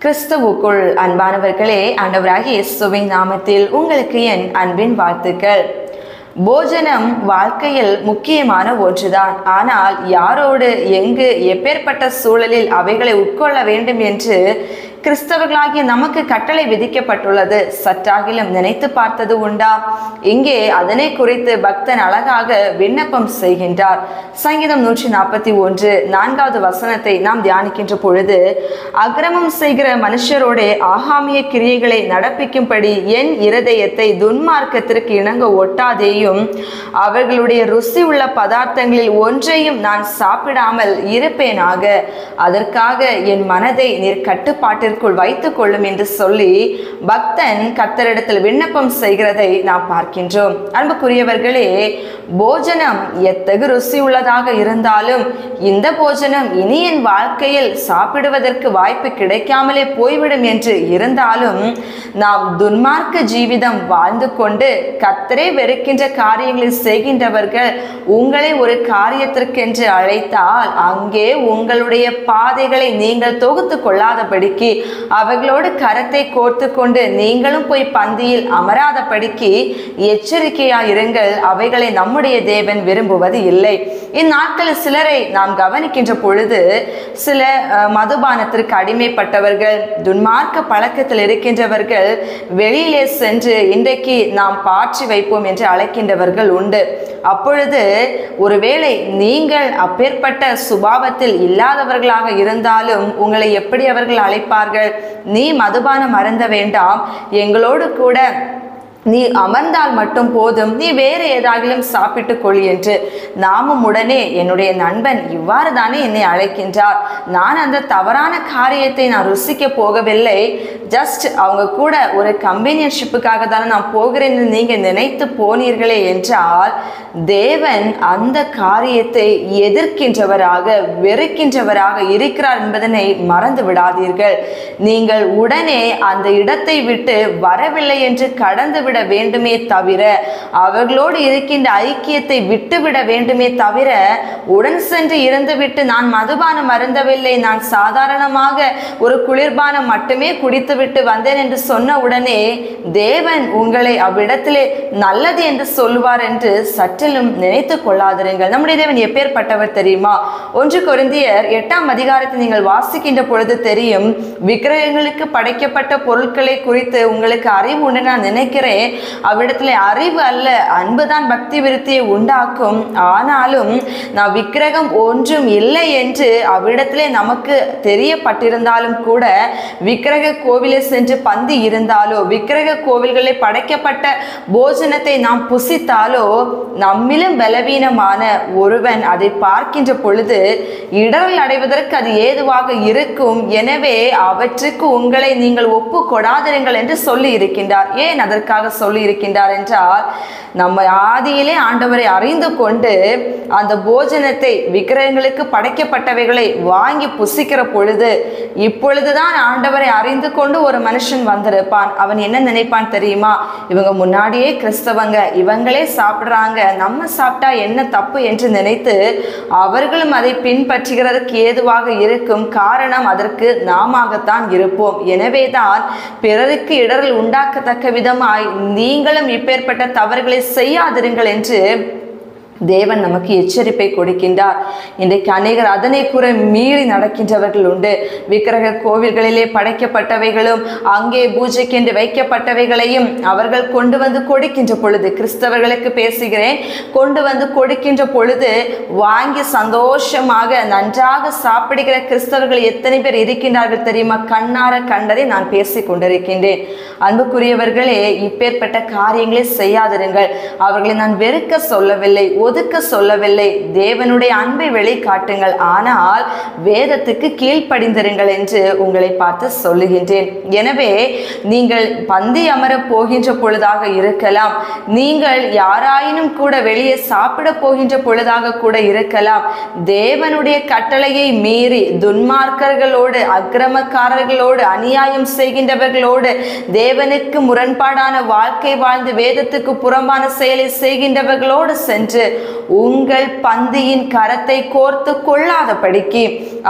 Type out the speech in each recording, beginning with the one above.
கிறிஸ்துவுக்குள் அன்பானவர்களே, ஆண்டவராகிய இயேசுவின் நாமத்தில் உங்களுக்கு என் அன்பின் வாழ்த்துக்கள். போஜனம் வாழ்க்கையில் முக்கியமான ஒன்றுதான். ஆனால் யாரோடு, எங்கு, எப்பேற்பட்ட சூழலில் அவைகளை உட்கொள்ள வேண்டும் என்று கிறிஸ்தவர்களாகிய நமக்கு கட்டளை விதிக்கப்பட்டுள்ளது. சற்றாகிலும் நினைத்து பார்த்தது உண்டா? இங்கே அதனை குறித்து பக்தன் அழகாக விண்ணப்பம் செய்கின்றார். சங்கீதம் 141 4வது வசனத்தை நாம் தியானிக்கின்ற பொழுது, அக்கிரமம் செய்கிற மனுஷரோட ஆகாமிய கிரியைகளை நடப்பிக்கும்படி என் இருதயத்தை துன்மார்க்கத்திற்கு இணங்க ஒட்டாதேயும், அவர்களுடைய ருசி உள்ள பதார்த்தங்களில் ஒன்றையும் நான் சாப்பிடாமல் இருப்பேனாக. அதற்காக என் மனதை நீர் கட்டுப்பாட்டிற்குள் வைத்துக் கொள்ளும் என்று சொல்லி பக்தன் கர்த்தரிடத்தில் விண்ணப்பம் செய்கிறதை நாம் பார்க்கின்றோம். அன்புக்குரியவர்களே, போஜனம் எத்தகு ருசி உள்ளதாக இருந்தாலும் இந்த போஜனம் இனி என் வாழ்க்கையில் சாப்பிடுவதற்கு வாய்ப்பு கிடைக்காமலே போய்விடும் என்று இருந்தாலும், நாம் துன்மார்க்க ஜீவிதம் வாழ்ந்து கொண்டு கர்த்தரை வெறுக்கின்ற காரியங்களை செய்கின்றவர்கள் உங்களை ஒரு காரியத்திற்கென்று அழைத்தால் அங்கே உங்களுடைய பாதைகளை நீங்கள் தொகுத்து கொள்ளாதபடிக்கு, அவர்களோடு கரத்தை கோர்த்து கொண்டு நீங்களும் போய் பந்தியில் அமராதபடிக்கு எச்சரிக்கையாயிருங்கள். அவைகளை நம்முடைய தேவன் விரும்புவது இல்லை. இந்நாட்களில் சிலரை நாம் கவனிக்கின்ற பொழுது, சில மதுபானத்திற்கு அடிமைப்பட்டவர்கள், துன்மார்க்க பழக்கத்தில் இருக்கின்றவர்கள் வெளியிலே சென்று இன்றைக்கு நாம் பாற்றி வைப்போம் என்று அழைக்கின்றவர்கள் உண்டு. அப்பொழுது ஒருவேளை நீங்கள் அப்பேற்பட்ட சுபாவத்தில் இல்லாதவர்களாக இருந்தாலும் உங்களை எப்படி அவர்கள் அழைப்பார்கள்? நீ மதுபானம் அருந்த வேண்டாம், எங்களோடு கூட நீ அமர்ந்தால் மட்டும் போதும், நீ வேறு ஏதாகிலும் சாப்பிட்டு கொள் என்று. நாமும் உடனே என்னுடைய நண்பன் இவ்வாறு தானே என்னை அழைக்கின்றார், நான் அந்த தவறான காரியத்தை நான் ருசிக்க போகவில்லை, ஜஸ்ட் அவங்க கூட ஒரு கம்பெனியன்ஷிப்புக்காக தானே நான் போகிறேன் என்று நீங்கள் நினைத்து போனீர்களே என்றால், தேவன் அந்த காரியத்தை எதிர்க்கின்றவராக வெறுக்கின்றவராக இருக்கிறார் என்பதனை மறந்து விடாதீர்கள். நீங்கள் உடனே அந்த இடத்தை விட்டு வரவில்லை என்று கடந்து விட வேண்டுமே தவிர, அவர்களோடு இருக்கின்ற ஐக்கியத்தை விட்டுவிட வேண்டுமே தவிர, உடன் சென்று இருந்துவிட்டு நான் மதுபானம் அருந்தவில்லை, நான் சாதாரணமாக ஒரு குளிர்பானம் மட்டுமே குடித்துவிட்டு வந்தேன் என்று சொன்ன உடனே தேவன் உங்களை அவ்விடத்திலே நல்லது என்று சொல்லுவார் என்று சற்றிலும் நினைத்து கொள்ளாதிருங்கள். நம்முடைய தேவன் எப்பேற்பட்டவர் தெரியுமா? 1 கொரிந்தியர் 8ஆம் அதிகாரத்தை நீங்கள் வாசிக்கின்ற பொழுது தெரியும். விக்கிரகங்களுக்கு படைக்கப்பட்ட பொருட்களை குறித்து உங்களுக்கு அறிவு உண்டு நான் நினைக்கிறேன். அவ்விடத்திலே அறிவு அல்ல, அன்புதான் பக்தி விருத்தியை உண்டாக்கும். ஆனாலும் நான் விக்கிரகம் ஒன்றும் இல்லை என்று அவ்விடத்திலே நமக்கு தெரியப்பட்டிருந்தாலும் கூட, விக்கிரக கோவிலை சென்று பந்தி இருந்தாலோ, விக்கிரக கோவில்களில் படைக்கப்பட்ட போஜனத்தை நாம் புசித்தாலோ, நம்மிலும் பலவீனமான ஒருவன் அதை பார்க்கின்ற பொழுது இடரல் அடைவதற்கு அது ஏதுவாக இருக்கும். எனவே அவற்றுக்கு உங்களை நீங்கள் ஒப்பு கொடாதிருங்கள் என்று சொல்லி இருக்கின்றார். ஏன் அதற்காக சொல்லி இருக்கின்றார் என்றால், நம்ம ஆதியிலே ஆண்டவரை அறிந்து கொண்டு அந்த போஜனத்தை, விக்கிரகங்களுக்கு படைக்கப்பட்டவைகளை வாங்கி புசிக்கிற பொழுது, இப்பொழுதுதான் ஆண்டவரை அறிந்து கொண்டு ஒரு மனுஷன் வந்திருப்பான். அவன் என்ன நினைப்பான் தெரியுமா? இவங்க முன்னாடியே கிறிஸ்தவங்க, இவங்களே சாப்பிட்றாங்க, நம்ம சாப்பிட்டா என்ன தப்பு என்று நினைத்து அவர்களும் அதை பின்பற்றுகிறதுக்கு ஏதுவாக இருக்கும். காரணம், அதற்கு நாமத்தான் இருப்போம். எனவேதான் பிறருக்கு இடரல் உண்டாக்கத்தக்க விதமாய் நீங்களும் இப்பேற்பட்ட தவறுகளை செய்யாதிருங்கள் என்று தேவன் நமக்கு எச்சரிப்பை கொடுக்கின்றார். இன்றைக்கு அநேகர் அதனை கூற மீறி நடக்கின்றவர்கள் உண்டு. விக்கிரக கோவில்களிலே படைக்கப்பட்டவைகளும் அங்கே பூஜைக்கென்று வைக்கப்பட்டவைகளையும் அவர்கள் கொண்டு வந்து கொடுக்கின்ற பொழுது, கிறிஸ்தவர்களுக்கு பேசுகிறேன், கொண்டு வந்து கொடுக்கின்ற பொழுது வாங்கி சந்தோஷமாக நன்றாக சாப்பிடுகிற கிறிஸ்தவர்கள் எத்தனை பேர் இருக்கின்றார்கள் தெரியுமா? கண்ணார கண்டதை நான் பேசி கொண்டிருக்கின்றேன். அன்புக்குரியவர்களே, இப்பேற்பட்ட காரியங்களை செய்யாதிருங்கள். அவர்களை நான் வெறுக்க சொல்லவில்லை, ஒதுக்க சொல்லவில்லை. தேவனுடைய அன்பை வெளிக்காட்டுங்கள், ஆனால் வேதத்துக்கு கீழ்ப்படிந்திருங்கள் என்று உங்களை பார்த்து சொல்லுகின்றேன். எனவே நீங்கள் பந்தி அமர போகின்ற பொழுதாக இருக்கலாம், நீங்கள் யாராயினும் கூட வெளியே சாப்பிட போகின்ற பொழுதாக கூட இருக்கலாம், தேவனுடைய கட்டளையை மீறி துன்மார்க்கர்களோடு, அக்கிரமக்காரர்களோடு, அநியாயம் செய்கின்றவர்களோடு, தேவனுக்கு முரண்பாடான வாழ்க்கை வாழ்ந்து வேதத்துக்கு புறம்பான செயலை செய்கின்றவர்களோடு சென்று உங்கள் பந்தியின் கரத்தை கோர்த்து கொள்ளாதபடிக்கு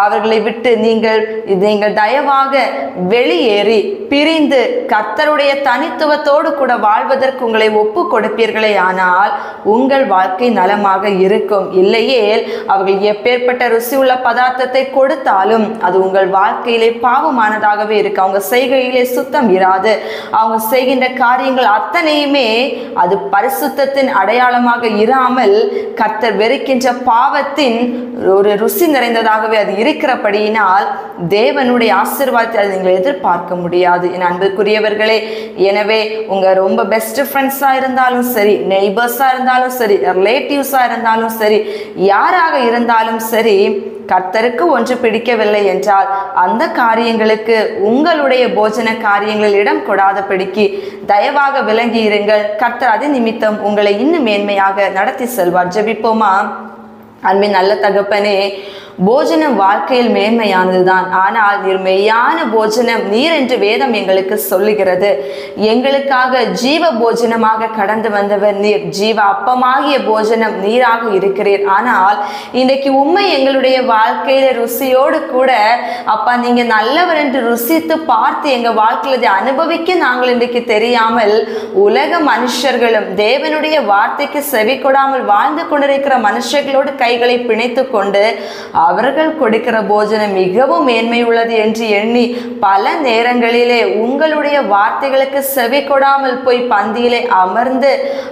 அவர்களை விட்டு நீங்கள் தயவாக வெளியேறி பிரிந்து கர்த்தருடைய தனித்துவத்தோடு கூட வாழ்வதற்கு உங்களை ஒப்பு கொடுப்பீர்களே ஆனால் உங்கள் வாழ்க்கை நலமாக இருக்கும். இல்லையேல் அவர்கள் எப்பேற்பட்ட ருசி உள்ள பதார்த்தத்தை கொடுத்தாலும் அது உங்கள் வாழ்க்கையிலே பாவமானதாகவே இருக்கு. அவங்க செய்கையிலே சுத்தம் இராது. அவங்க செய்கின்ற காரியங்கள் அத்தனையுமே அது பரிசுத்தத்தின் அடையாளமாக இராமல் கர்த்தர் வெறுக்கின்ற பாவத்தின் ஒரு ருசி நிறைந்ததாகவே அது இருக்கிறபடியினால் தேவனுடைய ஆசீர்வாதத்தை அதை நீங்கள் எதிர்பார்க்க முடியாது. என் அன்புக்குரியவர்களே, எனவே உங்க ரொம்ப பெஸ்ட் ஃப்ரெண்ட்ஸா இருந்தாலும் சரி, நெய்பர்ஸா இருந்தாலும் சரி, ரிலேட்டிவ்ஸா இருந்தாலும் சரி, யாராக இருந்தாலும் சரி, கர்த்தருக்கு ஒன்று பிடிக்கவில்லை என்றால் அந்த காரியங்களுக்கு உங்களுடைய போஜன காரியங்களில் இடம் கொடாதபடிக்கு தயவாக விளங்கி இருங்கள். கர்த்தர் அது நிமித்தம் உங்களை இன்னும் மேன்மையாக நடத்தி செல்வார். ஜெபிப்போமா? அன்பின் நல்ல தகப்பனே, போஜனம் வாழ்க்கையில் மேன்மையானதுதான். ஆனால் நீர் மெய்யான போஜனம் நீர் என்று வேதம் எங்களுக்கு சொல்லுகிறது. எங்களுக்காக ஜீவ போஜனமாக கடந்து வந்தவர் நீர். ஜீவ அப்பமாகிய போஜனம் நீராக இருக்கிறீர். ஆனால் இன்றைக்கு உண்மை எங்களுடைய வாழ்க்கையில ருசியோடு கூட அப்பா நீங்க நல்லவர் என்று ருசித்து பார்த்து எங்க வாழ்க்கையில இதை அனுபவிக்க நாங்கள் இன்றைக்கு தெரியாமல் உலக மனுஷர்களும் தேவனுடைய வார்த்தைக்கு செவி கொடாமல் வாழ்ந்து கொண்டிருக்கிற மனுஷர்களோடு கைகளை பிணைத்து கொண்டு அவர்கள் கொடுக்கிற போஜனம் மிகவும் மேன்மை உள்ளது என்று எண்ணி பல நேரங்களிலே உங்களுடைய வார்த்தைகளுக்கு செவி கொடாமல் போய் பந்தியிலே அமர்ந்து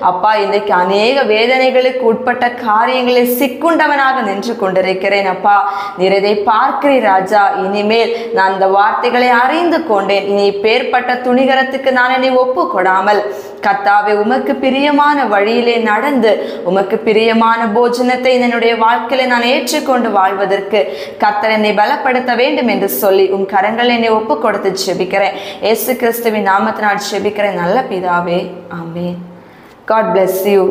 அப்பா இன்றைக்கு அநேக வேதனைகளுக்கு உட்பட்ட காரியங்களை சிக்குண்டவனாக நின்று கொண்டிருக்கிறேன். அப்பா நீர் இதை பார்க்கிறீர் ராஜா. இனிமேல் நான் இந்த வார்த்தைகளை அறிந்து கொண்டேன். இனி பேர்பட்ட துணிகரத்துக்கு நான் என்னை ஒப்பு கொடாமல் கர்த்தாவே உமக்கு பிரியமான வழியிலே நடந்து உமக்கு பிரியமான போஜனத்தை என்னுடைய வாழ்க்கையில நான் ஏற்றுக்கொண்டு வாழ்வதற்கு கர்த்தர் என்னை பலப்படுத்த வேண்டும் என்று சொல்லி உம் கரங்கள் என்னை ஒப்பு கொடுத்து ஜெபிக்கிறேன். இயேசு கிறிஸ்துவின் நாமத்தினால் ஜெபிக்கிறேன் நல்ல பிதாவே, ஆமென். God bless you.